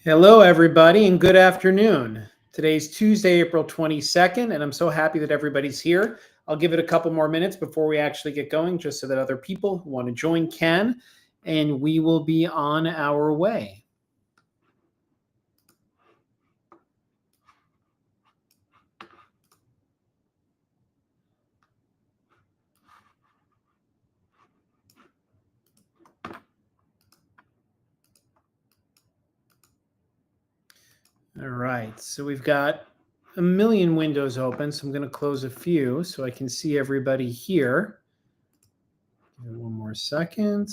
Hello, everybody, and good afternoon. Today's Tuesday, April 22nd, and I'm so happy that everybody's here. I'll give it a couple more minutes before we actually get going, just so that other people who want to join can, and we will be on our way. All right, so we've got a million windows open, so I'm going to close a few so I can see everybody here. Give it one more second.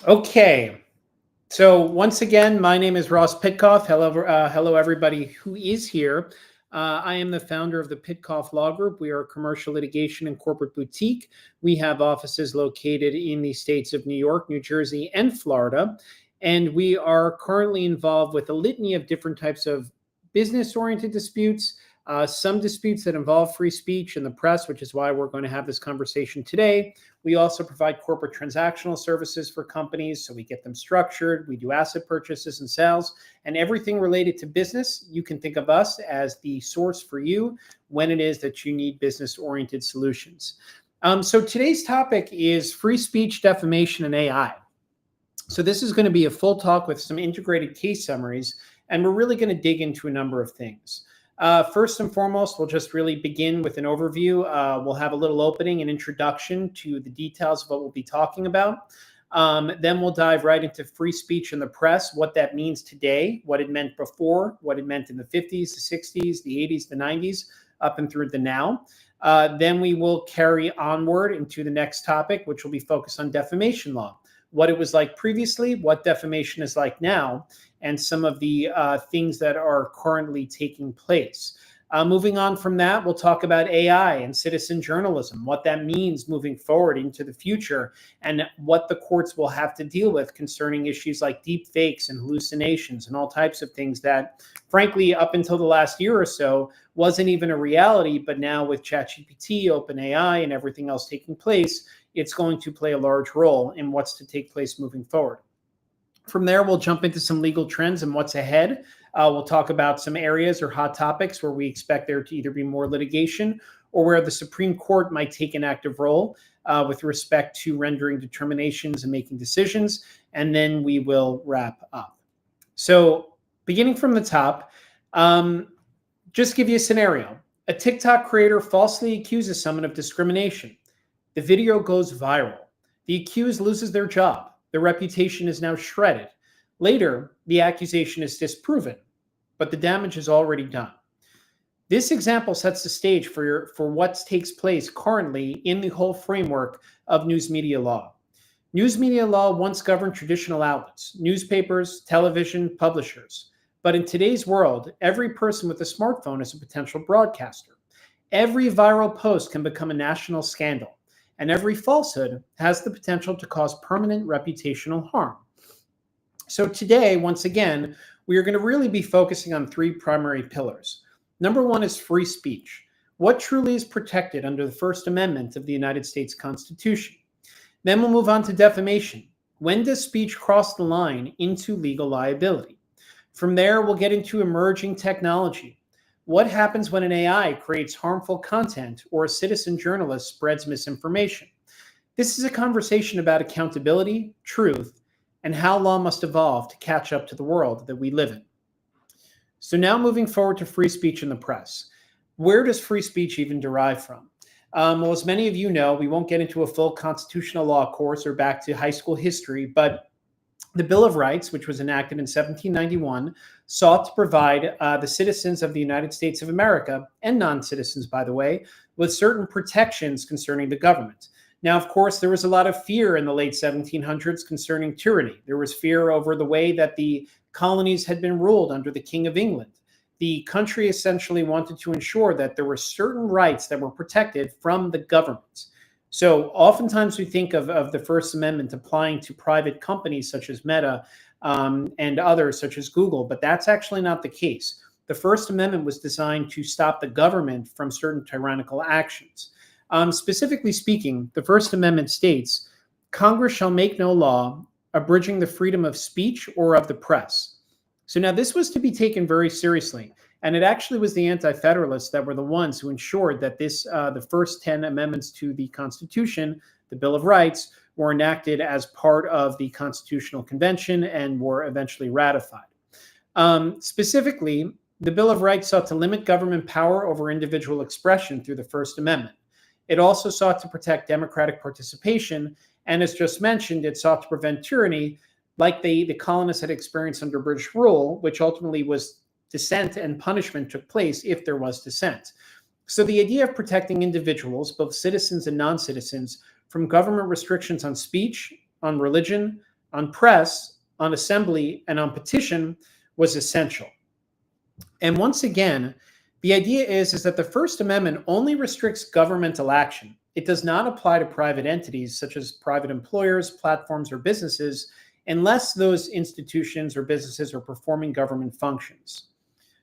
Okay. So once again, my name is Ross Pitkoff. Hello, everybody who is here. I am the founder of the Pitkoff Law Group. We are a commercial litigation and corporate boutique. We have offices located in the states of New York, New Jersey, and Florida. And we are currently involved with a litany of different types of business-oriented disputes, some disputes that involve free speech and the press, which is why we're going to have this conversation today. We also provide corporate transactional services for companies, so we get them structured. We do asset purchases and sales, and everything related to business. You can think of us as the source for you when it is that you need business-oriented solutions. So today's topic is free speech, defamation, and AI. So this is going to be a full talk with some integrated case summaries, and we're really going to dig into a number of things. First and foremost, we'll just really begin with an overview. We'll have a little opening and introduction to the details of what we'll be talking about. Then we'll dive right into free speech in the press, what that means today, what it meant before, what it meant in the 50s, the 60s, the 80s, the 90s, up and through the now. Then we will carry onward into the next topic, which will be focused on defamation law, what it was like previously, what defamation is like now, and some of the things that are currently taking place. Moving on from that, we'll talk about AI and citizen journalism, what that means moving forward into the future, and what the courts will have to deal with concerning issues like deep fakes and hallucinations and all types of things that, frankly, up until the last year or so, wasn't even a reality. But now with ChatGPT, OpenAI, and everything else taking place, it's going to play a large role in what's to take place moving forward. From there, we'll jump into some legal trends and what's ahead. We'll talk about some areas or hot topics where we expect there to either be more litigation or where the Supreme Court might take an active role with respect to rendering determinations and making decisions. And then we will wrap up. So beginning from the top, just give you a scenario. A TikTok creator falsely accuses someone of discrimination. The video goes viral. The accused loses their job. Their reputation is now shredded. Later, the accusation is disproven, but the damage is already done. This example sets the stage for what takes place currently in the whole framework of news media law. News media law once governed traditional outlets, newspapers, television, publishers. But in today's world, every person with a smartphone is a potential broadcaster. Every viral post can become a national scandal. And every falsehood has the potential to cause permanent reputational harm. So today, once again, we are going to really be focusing on three primary pillars. Number one is free speech. What truly is protected under the First Amendment of the United States Constitution? Then we'll move on to defamation. When does speech cross the line into legal liability? From there, we'll get into emerging technology. What happens when an AI creates harmful content or a citizen journalist spreads misinformation? This is a conversation about accountability, truth, and how law must evolve to catch up to the world that we live in. So now moving forward to free speech in the press. Where does free speech even derive from? Well, as many of you know, we won't get into a full constitutional law course or back to high school history, but the Bill of Rights, which was enacted in 1791, sought to provide the citizens of the United States of America, and non-citizens, by the way, with certain protections concerning the government. Now, of course, there was a lot of fear in the late 1700s concerning tyranny. There was fear over the way that the colonies had been ruled under the King of England. The country essentially wanted to ensure that there were certain rights that were protected from the government. So oftentimes we think of the First Amendment applying to private companies such as Meta and others such as Google, but that's actually not the case. The First Amendment was designed to stop the government from certain tyrannical actions. Specifically speaking, the First Amendment states, Congress shall make no law abridging the freedom of speech or of the press. So now this was to be taken very seriously. And it actually was the Anti-Federalists that were the ones who ensured that the first 10 amendments to the Constitution, the Bill of Rights, were enacted as part of the Constitutional Convention and were eventually ratified. Specifically, the Bill of Rights sought to limit government power over individual expression through the First Amendment. It also sought to protect democratic participation, and as just mentioned, it sought to prevent tyranny like the colonists had experienced under British rule, which ultimately was dissent and punishment took place if there was dissent. So the idea of protecting individuals, both citizens and non-citizens, from government restrictions on speech, on religion, on press, on assembly, and on petition was essential. And once again, the idea is that the First Amendment only restricts governmental action. It does not apply to private entities such as private employers, platforms, or businesses, unless those institutions or businesses are performing government functions.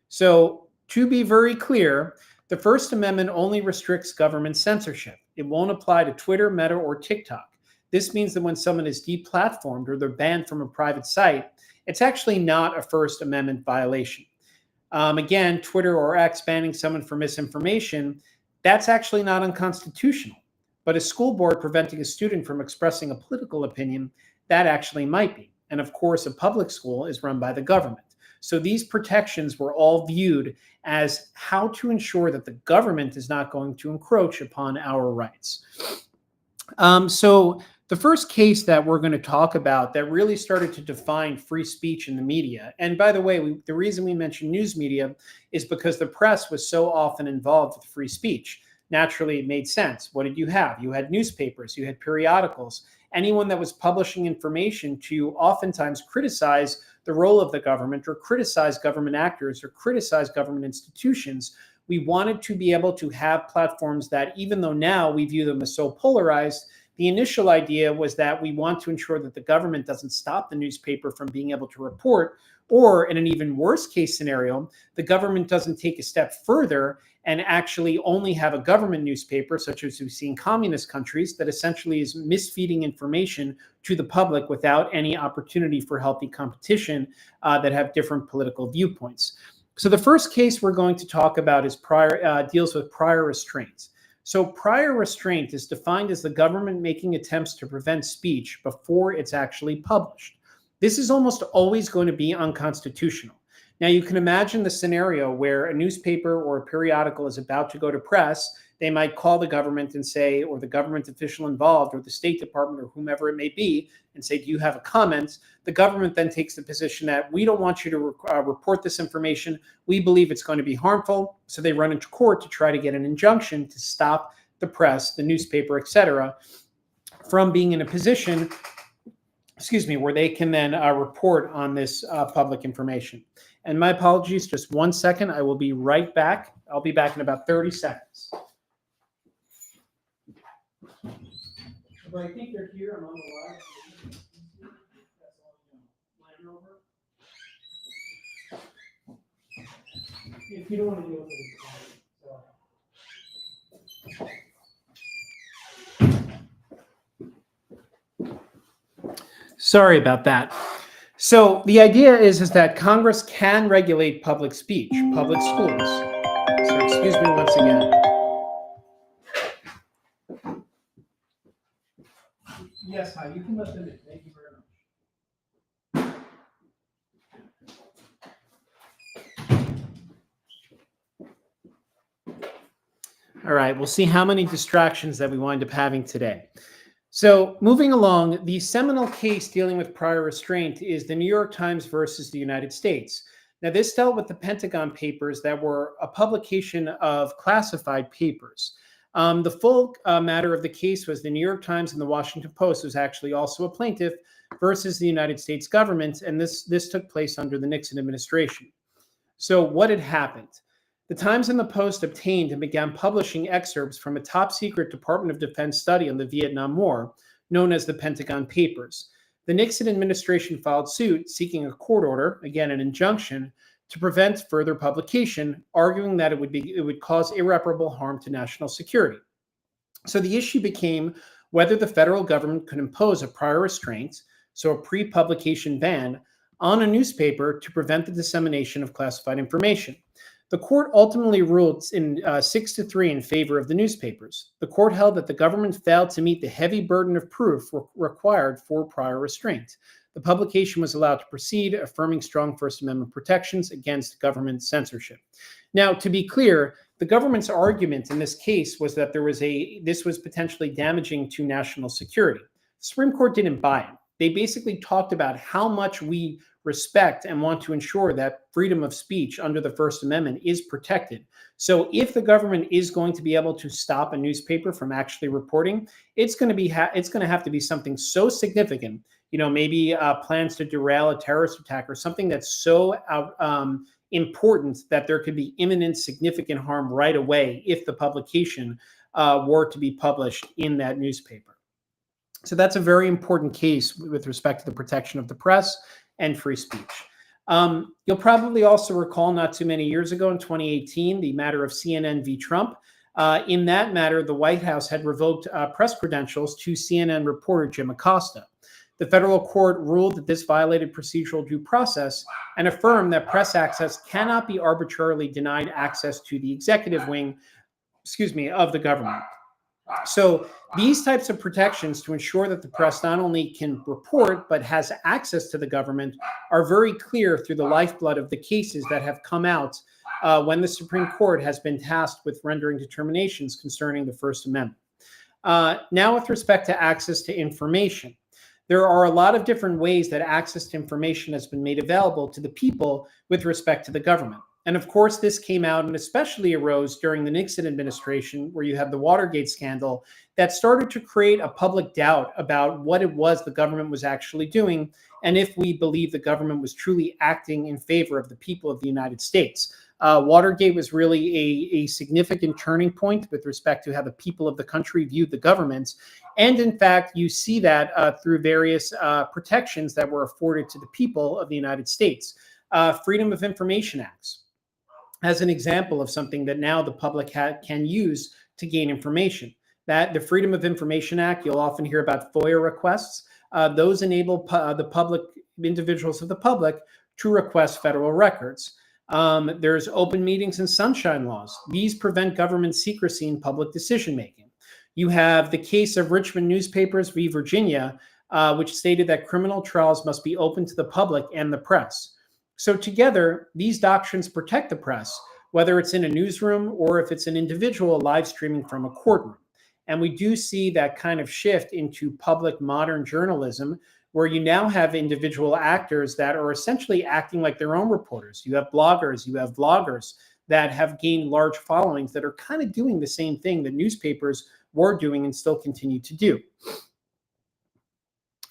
So to be very clear, the First Amendment only restricts government censorship. It won't apply to Twitter, Meta, or TikTok. This means that when someone is deplatformed or they're banned from a private site, it's actually not a First Amendment violation. Again, Twitter or X banning someone for misinformation, that's actually not unconstitutional. But a school board preventing a student from expressing a political opinion, that actually might be. And of course, a public school is run by the government. So these protections were all viewed as how to ensure that the government is not going to encroach upon our rights. So the first case that we're going to talk about that really started to define free speech in the media, and by the way, the reason we mention news media is because the press was so often involved with free speech. Naturally, it made sense. What did you have? You had newspapers, you had periodicals, anyone that was publishing information to oftentimes criticize the role of the government or criticize government actors or criticize government institutions. We wanted to be able to have platforms that, even though now we view them as so polarized, the initial idea was that we want to ensure that the government doesn't stop the newspaper from being able to report, or in an even worse case scenario, the government doesn't take a step further and actually only have a government newspaper, such as we see in communist countries, that essentially is misfeeding information to the public without any opportunity for healthy competition that have different political viewpoints. So the first case we're going to talk about is deals with prior restraints. So prior restraint is defined as the government making attempts to prevent speech before it's actually published. This is almost always going to be unconstitutional. Now, you can imagine the scenario where a newspaper or a periodical is about to go to press. They might call the government and say, or the government official involved, or the State Department, or whomever it may be, and say, do you have a comment? The government then takes the position that we don't want you to report this information. We believe it's going to be harmful. So they run into court to try to get an injunction to stop the press, the newspaper, etc., from being in a position, where they can then report on this public information. And my apologies, just 1 second. I will be right back. I'll be back in about 30 seconds. But I think they're here. I'm on the live. That's all, Land Rover. If you don't want to deal with it, sorry about that. So the idea is that Congress can regulate public speech, public schools. So excuse me once again. Yes, hi, you can let them in. Thank you very much. All right, we'll see how many distractions that we wind up having today. So moving along, the seminal case dealing with prior restraint is the New York Times versus the United States. Now, this dealt with the Pentagon Papers that were a publication of classified papers. The full matter of the case was the New York Times and the Washington Post was actually also a plaintiff versus the United States government, and this took place under the Nixon administration. So what had happened? The Times and the Post obtained and began publishing excerpts from a top secret Department of Defense study on the Vietnam War, known as the Pentagon Papers. The Nixon administration filed suit seeking a court order, again an injunction, to prevent further publication, arguing that it would cause irreparable harm to national security. So the issue became whether the federal government could impose a prior restraint, so a pre-publication ban, on a newspaper to prevent the dissemination of classified information. The court ultimately ruled in 6-3 in favor of the newspapers. The court held that the government failed to meet the heavy burden of proof required for prior restraint. The publication was allowed to proceed, affirming strong First Amendment protections against government censorship. Now, to be clear, the government's argument in this case was that this was potentially damaging to national security. The Supreme Court didn't buy it. They basically talked about how much we respect and want to ensure that freedom of speech under the First Amendment is protected. So if the government is going to be able to stop a newspaper from actually reporting, it's going to have to be something so significant, maybe plans to derail a terrorist attack or something that's so important that there could be imminent significant harm right away if the publication were to be published in that newspaper. So that's a very important case with respect to the protection of the press and free speech. You'll probably also recall not too many years ago in 2018, the matter of CNN v. Trump. In that matter, the White House had revoked press credentials to CNN reporter Jim Acosta. The federal court ruled that this violated procedural due process and affirmed that press access cannot be arbitrarily denied access to the executive wing, of the government. So these types of protections to ensure that the press not only can report but has access to the government are very clear through the lifeblood of the cases that have come out when the Supreme Court has been tasked with rendering determinations concerning the First Amendment. Now, with respect to access to information, there are a lot of different ways that access to information has been made available to the people with respect to the government. And of course, this came out and especially arose during the Nixon administration, where you had the Watergate scandal that started to create a public doubt about what it was the government was actually doing, and if we believe the government was truly acting in favor of the people of the United States. Watergate was really a significant turning point with respect to how the people of the country viewed the government. And in fact, you see that through various protections that were afforded to the people of the United States. Freedom of Information Acts, as an example of something that now the public can use to gain information. That the Freedom of Information Act, you'll often hear about FOIA requests. Those enable the public, individuals of the public, to request federal records. There's open meetings and sunshine laws. These prevent government secrecy in public decision making. You have the case of Richmond Newspapers v. Virginia, which stated that criminal trials must be open to the public and the press. So together, these doctrines protect the press, whether it's in a newsroom or if it's an individual live streaming from a courtroom. And we do see that kind of shift into public modern journalism, where you now have individual actors that are essentially acting like their own reporters. You have bloggers, you have vloggers that have gained large followings that are kind of doing the same thing that newspapers were doing and still continue to do.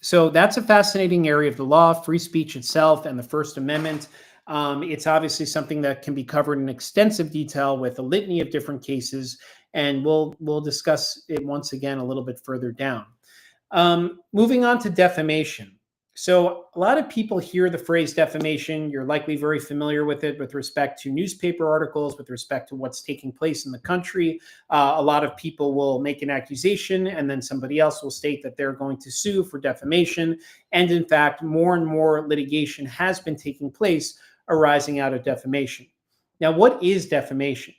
So that's a fascinating area of the law, free speech itself and the First Amendment. It's obviously something that can be covered in extensive detail with a litany of different cases, and we'll discuss it once again a little bit further down. Moving on to defamation. So a lot of people hear the phrase defamation. You're likely very familiar with it with respect to newspaper articles, with respect to what's taking place in the country. A lot of people will make an accusation and then somebody else will state that they're going to sue for defamation. And in fact, more and more litigation has been taking place arising out of defamation. Now, what is defamation?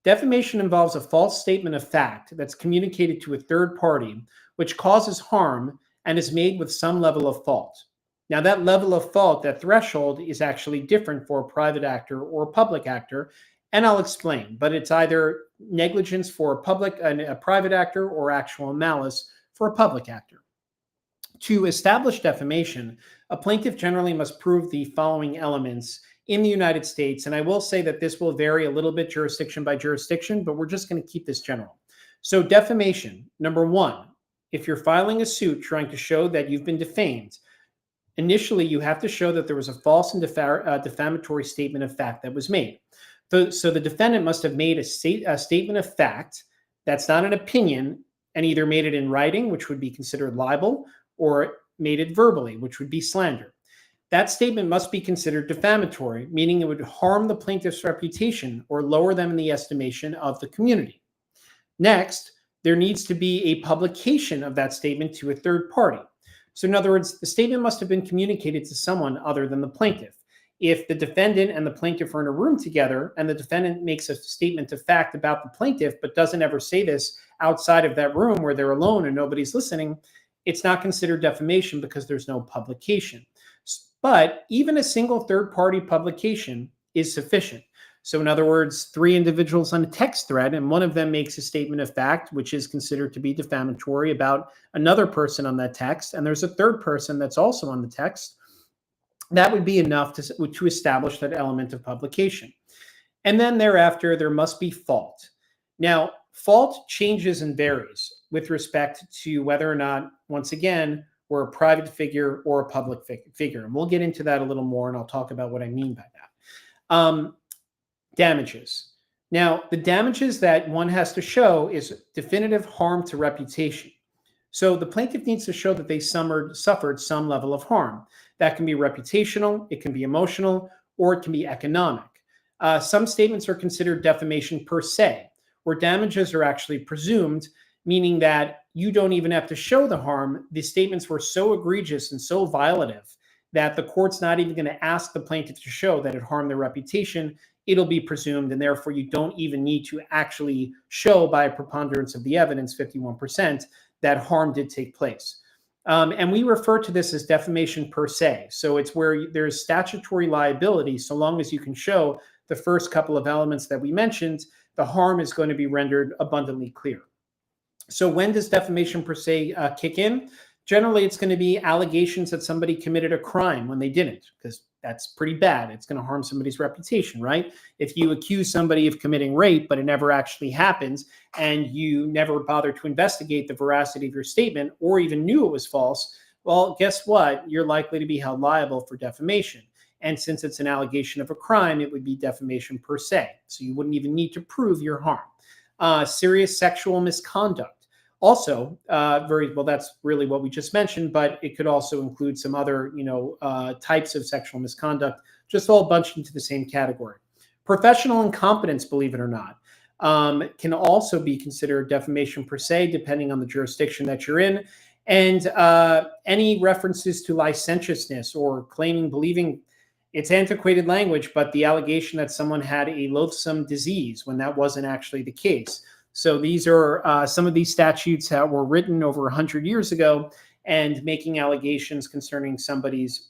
Defamation involves a false statement of fact that's communicated to a third party, which causes harm and is made with some level of fault. Now, that level of fault, that threshold, is actually different for a private actor or a public actor, and I'll explain. But it's either negligence for a private actor or actual malice for a public actor. To establish defamation, a plaintiff generally must prove the following elements in the United States, and I will say that this will vary a little bit jurisdiction by jurisdiction, but we're just going to keep this general. So defamation, number one, if you're filing a suit trying to show that you've been defamed, initially you have to show that there was a false and defamatory statement of fact that was made. So the defendant must have made a statement of fact that's not an opinion, and either made it in writing, which would be considered libel, or made it verbally, which would be slander. That statement must be considered defamatory, meaning it would harm the plaintiff's reputation or lower them in the estimation of the community. Next, there needs to be a publication of that statement to a third party. So in other words, the statement must have been communicated to someone other than the plaintiff. If the defendant and the plaintiff are in a room together and the defendant makes a statement of fact about the plaintiff, but doesn't ever say this outside of that room where they're alone and nobody's listening, it's not considered defamation because there's no publication. But even a single third-party publication is sufficient. So in other words, 3 individuals on a text thread, and one of them makes a statement of fact, which is considered to be defamatory about another person on that text, and there's a third person that's also on the text, that would be enough to establish that element of publication. And then thereafter, there must be fault. Now, fault changes and varies with respect to whether or not, once again, we're a private figure or a public figure. And we'll get into that a little more, and I'll talk about what I mean by that. Damages. Now, the damages that one has to show is definitive harm to reputation. So the plaintiff needs to show that they suffered some level of harm. That can be reputational, it can be emotional, or it can be economic. Some statements are considered defamation per se, where damages are actually presumed, meaning that you don't even have to show the harm. The statements were so egregious and so violative that the court's not even going to ask the plaintiff to show that it harmed their reputation. It'll be presumed, and therefore you don't even need to actually show by a preponderance of the evidence, 51%, that harm did take place. And we refer to this as defamation per se. So it's where there's statutory liability. So long as you can show the first couple of elements that we mentioned, the harm is going to be rendered abundantly clear. So when does defamation per se kick in? Generally, it's going to be allegations that somebody committed a crime when they didn't, because that's pretty bad. It's going to harm somebody's reputation, right? If you accuse somebody of committing rape, but it never actually happens, and you never bother to investigate the veracity of your statement or even knew it was false, well, guess what? You're likely to be held liable for defamation. And since it's an allegation of a crime, it would be defamation per se. So you wouldn't even need to prove your harm. Serious sexual misconduct. Also, very well, that's really what we just mentioned, but it could also include some other, types of sexual misconduct, just all bunched into the same category. Professional incompetence, believe it or not, can also be considered defamation per se, depending on the jurisdiction that you're in. And any references to licentiousness or believing, it's antiquated language, but the allegation that someone had a loathsome disease when that wasn't actually the case. So these are some of these statutes that were written over 100 years ago and making allegations concerning somebody's,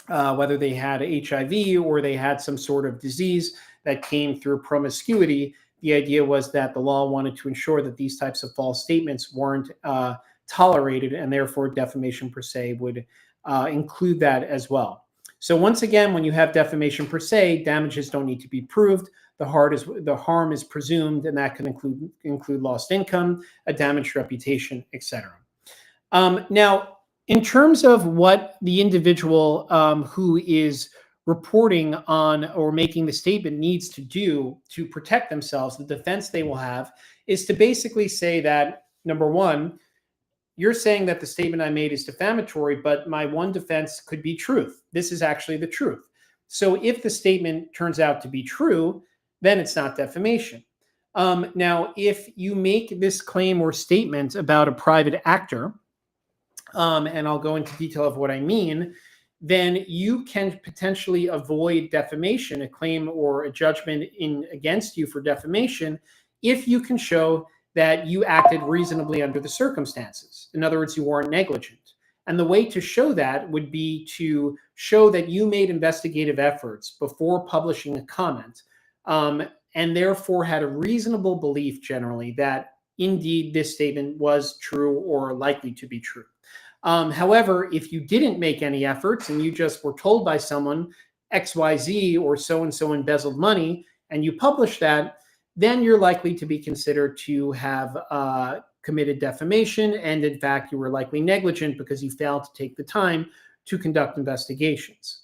whether they had HIV or they had some sort of disease that came through promiscuity. The idea was that the law wanted to ensure that these types of false statements weren't tolerated, and therefore defamation per se would include that as well. So once again, when you have defamation per se, damages don't need to be proved. The harm is presumed, and that can include lost income, a damaged reputation, etc. Now, in terms of what the individual who is reporting on or making the statement needs to do to protect themselves, the defense they will have is to basically say that, number one, you're saying that the statement I made is defamatory, but my one defense could be truth. This is actually the truth. So if the statement turns out to be true, then it's not defamation. Now, if you make this claim or statement about a private actor, and I'll go into detail of what I mean, then you can potentially avoid defamation, a claim or a judgment against you for defamation, if you can show that you acted reasonably under the circumstances. In other words, you weren't negligent. And the way to show that would be to show that you made investigative efforts before publishing a comment, and therefore had a reasonable belief generally that indeed this statement was true or likely to be true. However, if you didn't make any efforts and you just were told by someone XYZ or so-and-so embezzled money, and you publish that, then you're likely to be considered to have committed defamation. And in fact, you were likely negligent because you failed to take the time to conduct investigations.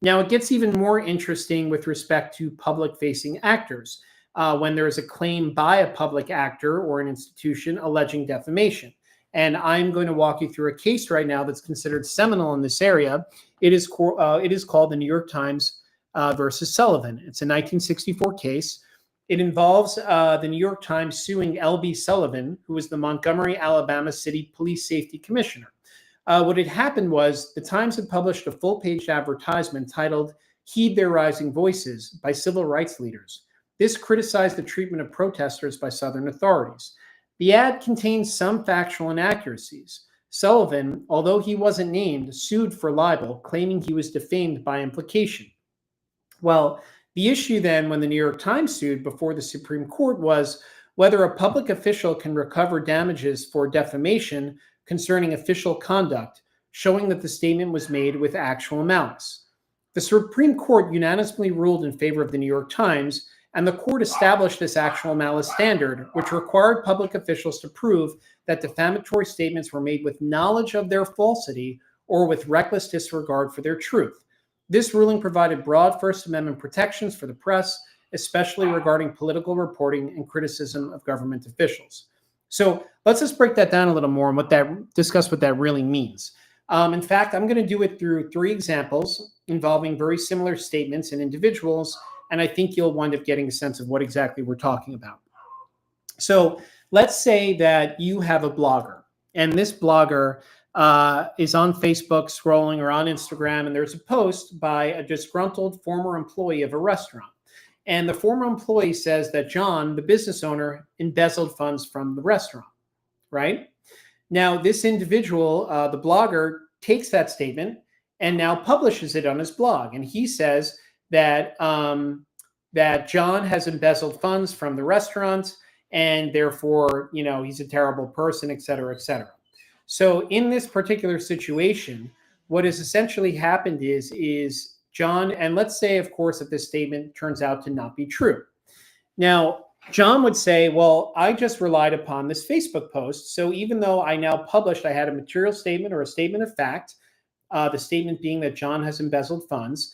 Now, it gets even more interesting with respect to public-facing actors when there is a claim by a public actor or an institution alleging defamation. And I'm going to walk you through a case right now that's considered seminal in this area. It is called the New York Times versus Sullivan. It's a 1964 case. It involves the New York Times suing L.B. Sullivan, who was the Montgomery, Alabama City Police Safety Commissioner. What had happened was the Times had published a full-page advertisement titled "Heed Their Rising Voices" by civil rights leaders. This criticized the treatment of protesters by Southern authorities. The ad contained some factual inaccuracies. Sullivan, although he wasn't named, sued for libel, claiming he was defamed by implication. Well, the issue then, when the New York Times sued before the Supreme Court, was whether a public official can recover damages for defamation concerning official conduct, showing that the statement was made with actual malice. The Supreme Court unanimously ruled in favor of the New York Times, and the court established this actual malice standard, which required public officials to prove that defamatory statements were made with knowledge of their falsity or with reckless disregard for their truth. This ruling provided broad First Amendment protections for the press, especially regarding political reporting and criticism of government officials. So let's just break that down a little more and discuss what that really means. In fact, I'm going to do it through 3 examples involving very similar statements and individuals, and I think you'll wind up getting a sense of what exactly we're talking about. So let's say that you have a blogger, and this blogger is on Facebook scrolling or on Instagram, and there's a post by a disgruntled former employee of a restaurant. And the former employee says that John, the business owner, embezzled funds from the restaurant, right? Now, this individual, the blogger, takes that statement and now publishes it on his blog. And he says that, that John has embezzled funds from the restaurant, and therefore, he's a terrible person, et cetera, et cetera. So in this particular situation, what has essentially happened is John, and let's say, of course, that this statement turns out to not be true. Now, John would say, well, I just relied upon this Facebook post. So even though I now published, I had a material statement or a statement of fact, the statement being that John has embezzled funds,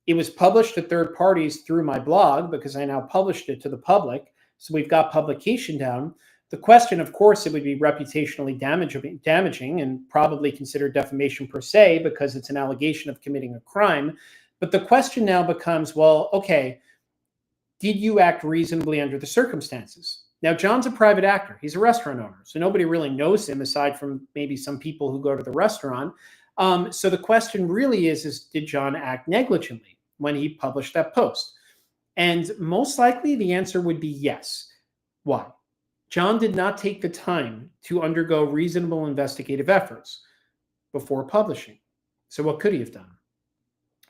it was published to third parties through my blog because I now published it to the public. So we've got publication down. The question, of course, it would be reputationally damaging and probably considered defamation per se because it's an allegation of committing a crime. But the question now becomes, well, okay, did you act reasonably under the circumstances? Now, John's a private actor. He's a restaurant owner, so nobody really knows him aside from maybe some people who go to the restaurant. So the question really is did John act negligently when he published that post? And most likely the answer would be yes. Why? John did not take the time to undergo reasonable investigative efforts before publishing. So what could he have done?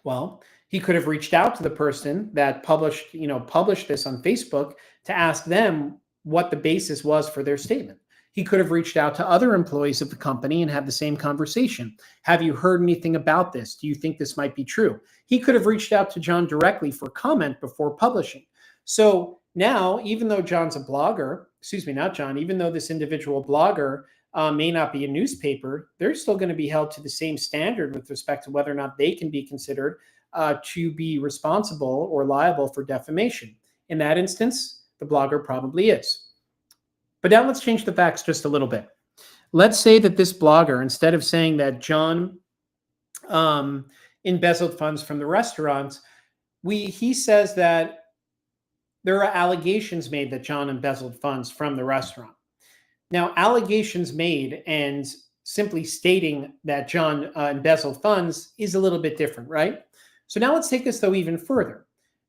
Well, he could have reached out to the person that published this on Facebook to ask them what the basis was for their statement. He could have reached out to other employees of the company and had the same conversation. Have you heard anything about this? Do you think this might be true? He could have reached out to John directly for comment before publishing. So now, even though John's a blogger, even though this individual blogger may not be a newspaper, they're still going to be held to the same standard with respect to whether or not they can be considered to be responsible or liable for defamation. In that instance, the blogger probably is. But now let's change the facts just a little bit. Let's say that this blogger, instead of saying that John embezzled funds from the restaurant, he says that there are allegations made that John embezzled funds from the restaurant. Now, allegations made and simply stating that John embezzled funds is a little bit different, right? So now let's take this, though, even further.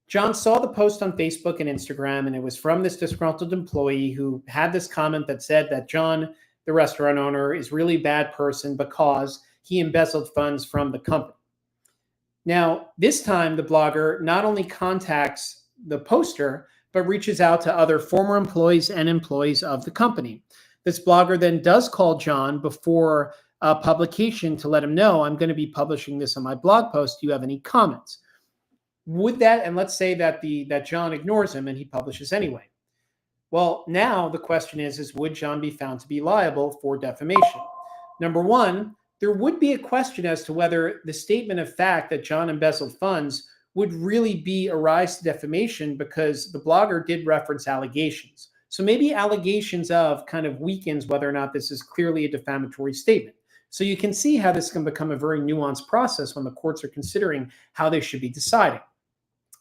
John saw the post on Facebook and Instagram, and it was from this disgruntled employee who had this comment that said that John, the restaurant owner, is a really bad person because he embezzled funds from the company. Now, this time, the blogger not only contacts the poster, but reaches out to other former employees and employees of the company. This blogger then does call John before publication to let him know, I'm going to be publishing this on my blog post. Do you have any comments? Would that, and let's say that that John ignores him and he publishes anyway. Well, now the question is would John be found to be liable for defamation? Number one, there would be a question as to whether the statement of fact that John embezzled funds would really be a rise to defamation, because the blogger did reference allegations. So maybe allegations of kind of weakens whether or not this is clearly a defamatory statement. So you can see how this can become a very nuanced process when the courts are considering how they should be deciding.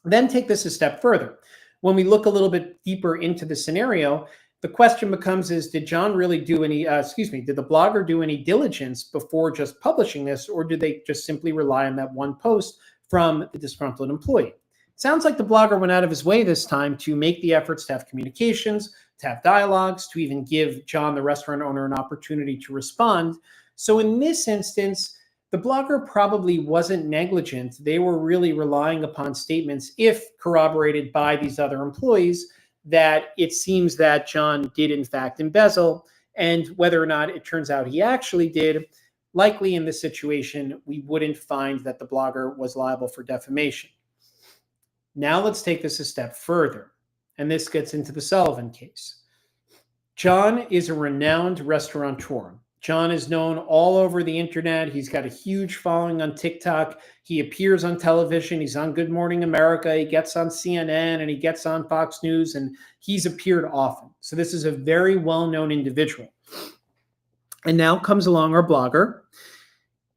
Then take this a step further. When we look a little bit deeper into the scenario, the question becomes did John really do any, did the blogger do any diligence before just publishing this, or did they just simply rely on that one post from the disgruntled employee? It sounds like the blogger went out of his way this time to make the efforts to have communications, to have dialogues, to even give John, the restaurant owner, an opportunity to respond. So in this instance, the blogger probably wasn't negligent. They were really relying upon statements, if corroborated by these other employees, that it seems that John did in fact embezzle, and whether or not it turns out he actually did, likely in this situation, we wouldn't find that the blogger was liable for defamation. Now let's take this a step further, and this gets into the Sullivan case. John is a renowned restaurateur. John is known all over the internet. He's got a huge following on TikTok. He appears on television. He's on Good Morning America. He gets on CNN and he gets on Fox News, and he's appeared often. So this is a very well-known individual. And now comes along our blogger,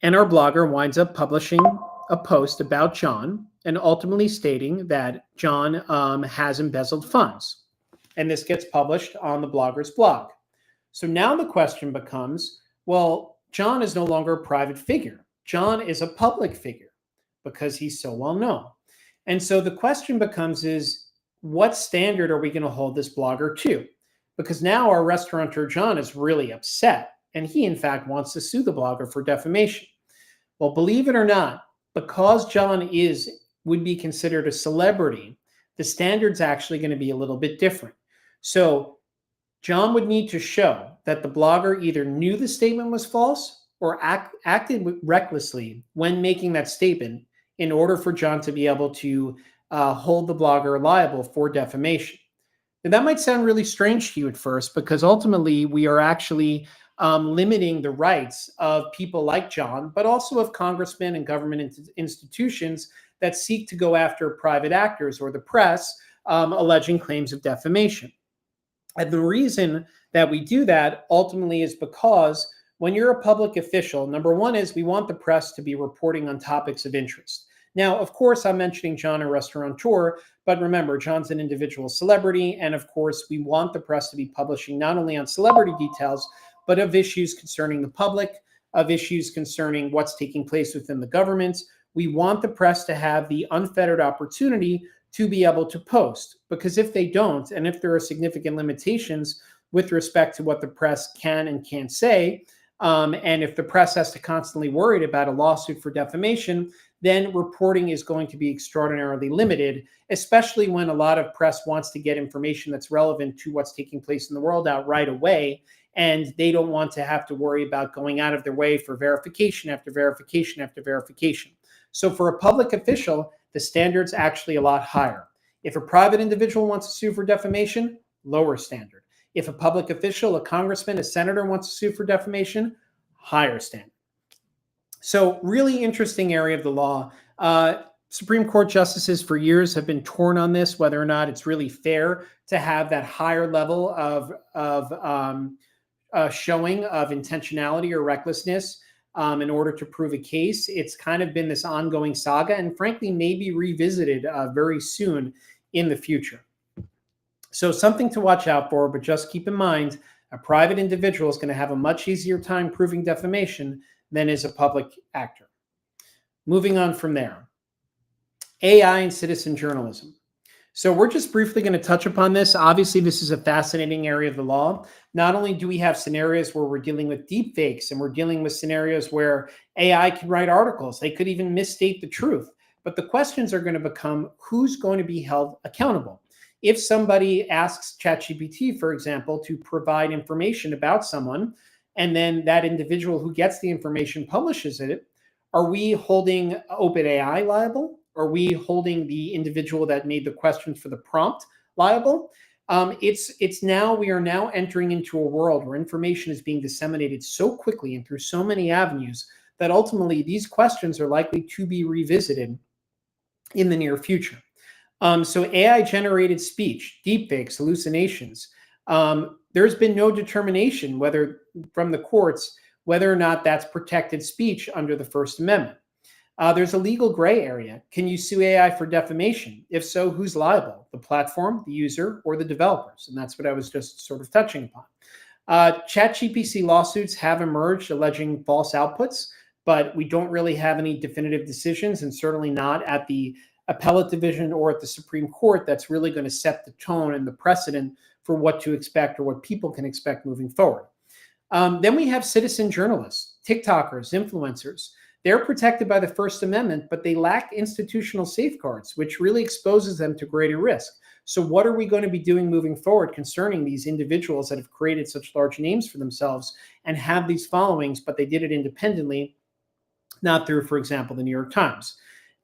and our blogger winds up publishing a post about John and ultimately stating that John has embezzled funds. And this gets published on the blogger's blog. So now the question becomes, well, John is no longer a private figure. John is a public figure because he's so well known. And so the question becomes what standard are we going to hold this blogger to? Because now our restaurateur John is really upset, and he in fact wants to sue the blogger for defamation. Well, believe it or not, because John would be considered a celebrity, the standard's actually going to be a little bit different. So John would need to show that the blogger either knew the statement was false or acted recklessly when making that statement in order for John to be able to hold the blogger liable for defamation. Now, that might sound really strange to you at first, because ultimately we are actually limiting the rights of people like John, but also of congressmen and government institutions that seek to go after private actors or the press alleging claims of defamation. And the reason that we do that ultimately is because when you're a public official, number one is we want the press to be reporting on topics of interest. Now, of course, I'm mentioning John, a restaurateur, but remember, John's an individual celebrity. And of course, we want the press to be publishing not only on celebrity details, but of issues concerning the public, of issues concerning what's taking place within the government. We want the press to have the unfettered opportunity to be able to post, because if they don't, and if there are significant limitations with respect to what the press can and can't say, and if the press has to constantly worry about a lawsuit for defamation, then reporting is going to be extraordinarily limited, especially when a lot of press wants to get information that's relevant to what's taking place in the world out right away, and they don't want to have to worry about going out of their way for verification after verification after verification. So for a public official, the standard's actually a lot higher. If a private individual wants to sue for defamation, lower standard. If a public official, a congressman, a senator wants to sue for defamation, higher standard. So really interesting area of the law. Supreme Court justices for years have been torn on this, whether or not it's really fair to have that higher level of showing of intentionality or recklessness in order to prove a case. It's kind of been this ongoing saga, and frankly, may be revisited very soon in the future. So something to watch out for, but just keep in mind, a private individual is going to have a much easier time proving defamation than is a public actor. Moving on from there, AI and citizen journalism. So we're just briefly going to touch upon this. Obviously, this is a fascinating area of the law. Not only do we have scenarios where we're dealing with deep fakes, and we're dealing with scenarios where AI can write articles. They could even misstate the truth. But the questions are going to become, who's going to be held accountable? If somebody asks ChatGPT, for example, to provide information about someone, and then that individual who gets the information publishes it, are we holding OpenAI liable? Are we holding the individual that made the questions for the prompt liable? It's now we are now entering into a world where information is being disseminated so quickly and through so many avenues that ultimately these questions are likely to be revisited in the near future. So AI generated speech, deepfakes, hallucinations. There's been no determination whether from the courts whether or not that's protected speech under the First Amendment. There's a legal gray area. Can you sue AI for defamation? If so, who's liable? The platform, the user, or the developers? And that's what I was just sort of touching upon. ChatGPT lawsuits have emerged alleging false outputs, but we don't really have any definitive decisions, and certainly not at the appellate division or at the Supreme Court that's really going to set the tone and the precedent for what to expect or what people can expect moving forward. Then we have citizen journalists, TikTokers, influencers. They're protected by the First Amendment, but they lack institutional safeguards, which really exposes them to greater risk. So what are we going to be doing moving forward concerning these individuals that have created such large names for themselves and have these followings, but they did it independently, not through, for example, the New York Times?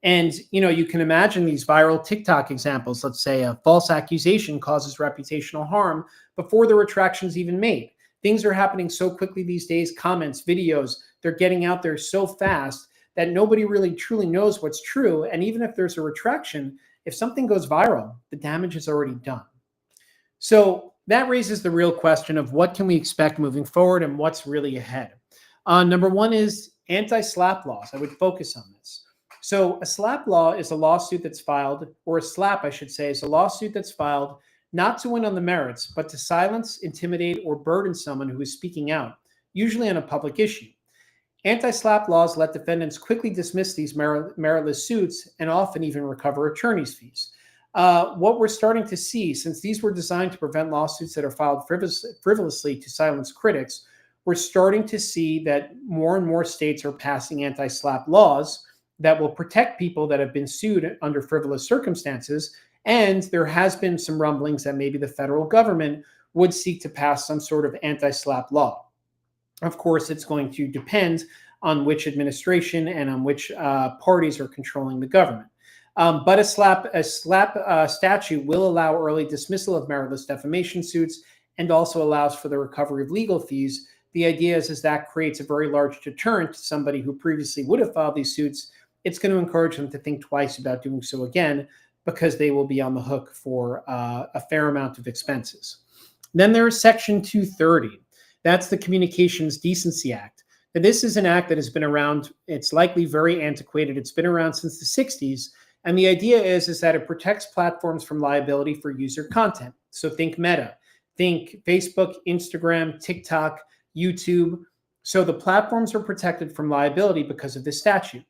And, you can imagine these viral TikTok examples. Let's say a false accusation causes reputational harm before the retraction's even made. Things are happening so quickly these days, comments, videos, they're getting out there so fast that nobody really truly knows what's true. And even if there's a retraction, if something goes viral, the damage is already done. So that raises the real question of what can we expect moving forward and what's really ahead. Number one is anti-SLAPP laws. I would focus on this. So a SLAPP law is a lawsuit that's filed, or a SLAPP, I should say, is a lawsuit that's filed not to win on the merits, but to silence, intimidate, or burden someone who is speaking out, usually on a public issue. Anti-SLAPP laws let defendants quickly dismiss these meritless suits and often even recover attorney's fees. What we're starting to see, since these were designed to prevent lawsuits that are filed frivolously to silence critics, we're starting to see that more and more states are passing anti-SLAPP laws that will protect people that have been sued under frivolous circumstances. And there has been some rumblings that maybe the federal government would seek to pass some sort of anti-SLAPP law. Of course, it's going to depend on which administration and on which parties are controlling the government. But a SLAPP statute will allow early dismissal of meritless defamation suits and also allows for the recovery of legal fees. The idea is that creates a very large deterrent to somebody who previously would have filed these suits. It's going to encourage them to think twice about doing so again, because they will be on the hook for a fair amount of expenses. Then there is Section 230. That's the Communications Decency Act. Now, this is an act that has been around. It's likely very antiquated. It's been around since the 60s. And the idea is that it protects platforms from liability for user content. So think Meta, think Facebook, Instagram, TikTok, YouTube. So the platforms are protected from liability because of this statute.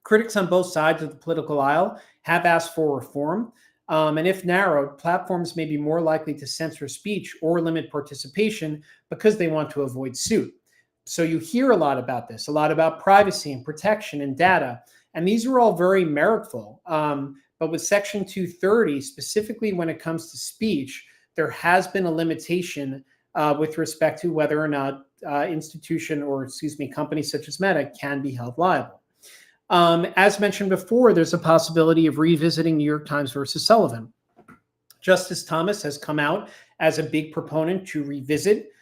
Critics on both sides of the political aisle have asked for reform. And if narrowed, platforms may be more likely to censor speech or limit participation because they want to avoid suit. So you hear a lot about this, a lot about privacy and protection and data. And these are all very meritful. But with Section 230, specifically when it comes to speech, there has been a limitation with respect to whether or not companies such as Meta can be held liable. As mentioned before, there's a possibility of revisiting New York Times versus Sullivan. Justice Thomas has come out as a big proponent to revisit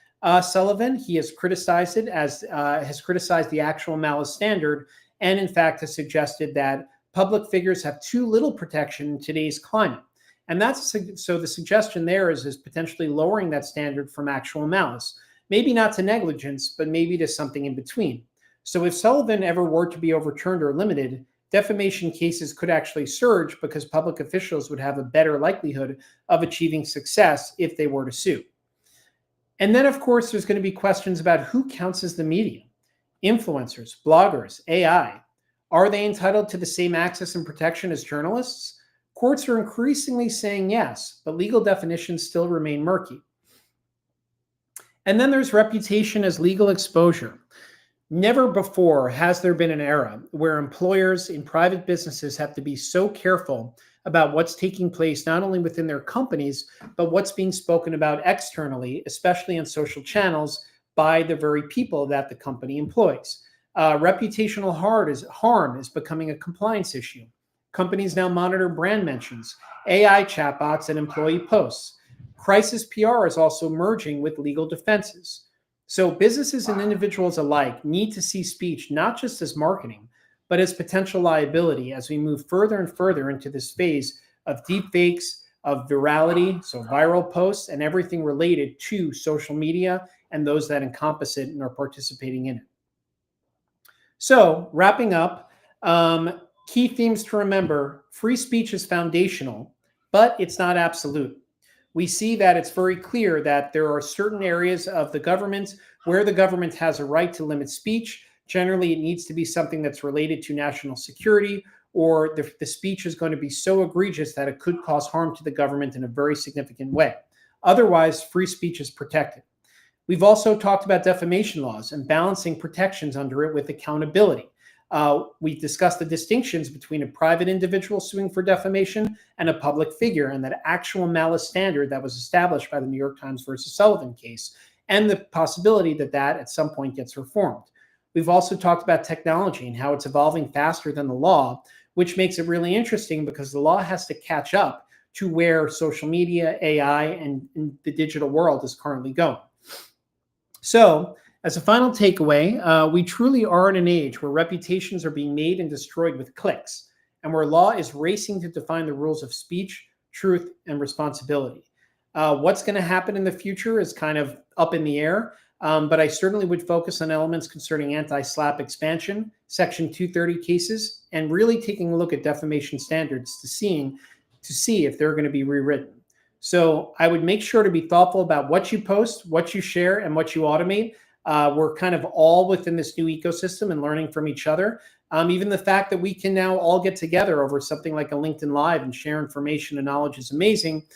Sullivan. He has criticized it has criticized the actual malice standard, and in fact has suggested that public figures have too little protection in today's climate. And so the suggestion there is potentially lowering that standard from actual malice, maybe not to negligence, but maybe to something in between. So if Sullivan ever were to be overturned or limited, defamation cases could actually surge because public officials would have a better likelihood of achieving success if they were to sue. And then, of course, there's going to be questions about who counts as the media. Influencers, bloggers, AI. Are they entitled to the same access and protection as journalists? Courts are increasingly saying yes, but legal definitions still remain murky. And then there's reputation as legal exposure. Never before has there been an era where employers in private businesses have to be so careful about what's taking place, not only within their companies, but what's being spoken about externally, especially on social channels, by the very people that the company employs. Reputational harm is becoming a compliance issue. Companies now monitor brand mentions, AI chatbots, and employee posts. Crisis PR is also merging with legal defenses. So businesses and individuals alike need to see speech not just as marketing, but as potential liability as we move further and further into this phase of deepfakes, of virality, so viral posts, and everything related to social media and those that encompass it and are participating in it. So, wrapping up, key themes to remember: free speech is foundational, but it's not absolute. We see that it's very clear that there are certain areas of the government where the government has a right to limit speech. Generally, it needs to be something that's related to national security, or the speech is going to be so egregious that it could cause harm to the government in a very significant way. Otherwise, free speech is protected. We've also talked about defamation laws and balancing protections under it with accountability. We discussed the distinctions between a private individual suing for defamation and a public figure, and that actual malice standard that was established by the New York Times versus Sullivan case, and the possibility that that at some point gets reformed. We've also talked about technology and how it's evolving faster than the law, which makes it really interesting because the law has to catch up to where social media, AI, and the digital world is currently going. So, as a final takeaway, we truly are in an age where reputations are being made and destroyed with clicks, and where law is racing to define the rules of speech, truth, and responsibility. What's going to happen in the future is kind of up in the air, but I certainly would focus on elements concerning anti-SLAPP expansion, Section 230 cases, and really taking a look at defamation standards to see if they're going to be rewritten. So I would make sure to be thoughtful about what you post, what you share, and what you automate. We're kind of all within this new ecosystem and learning from each other. Even the fact that we can now all get together over something like a LinkedIn Live and share information and knowledge is amazing.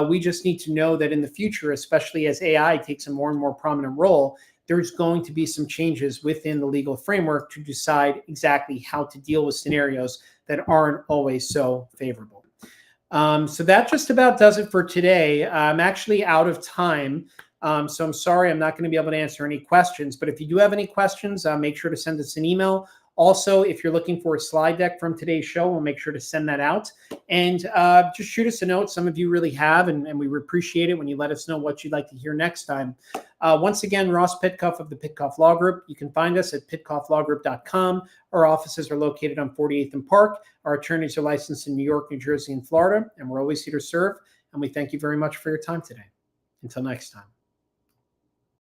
We just need to know that in the future, especially as AI takes a more and more prominent role, there's going to be some changes within the legal framework to decide exactly how to deal with scenarios that aren't always so favorable. So that just about does it for today. I'm actually out of time. So I'm sorry, I'm not going to be able to answer any questions, but if you do have any questions, make sure to send us an email. Also, if you're looking for a slide deck from today's show, we'll make sure to send that out. And just shoot us a note. Some of you really have, and we appreciate it when you let us know what you'd like to hear next time. Once again, Ross Pitkoff of the Pitkoff Law Group. You can find us at pitkofflawgroup.com. Our offices are located on 48th and Park. Our attorneys are licensed in New York, New Jersey, and Florida, and we're always here to serve. And we thank you very much for your time today. Until next time.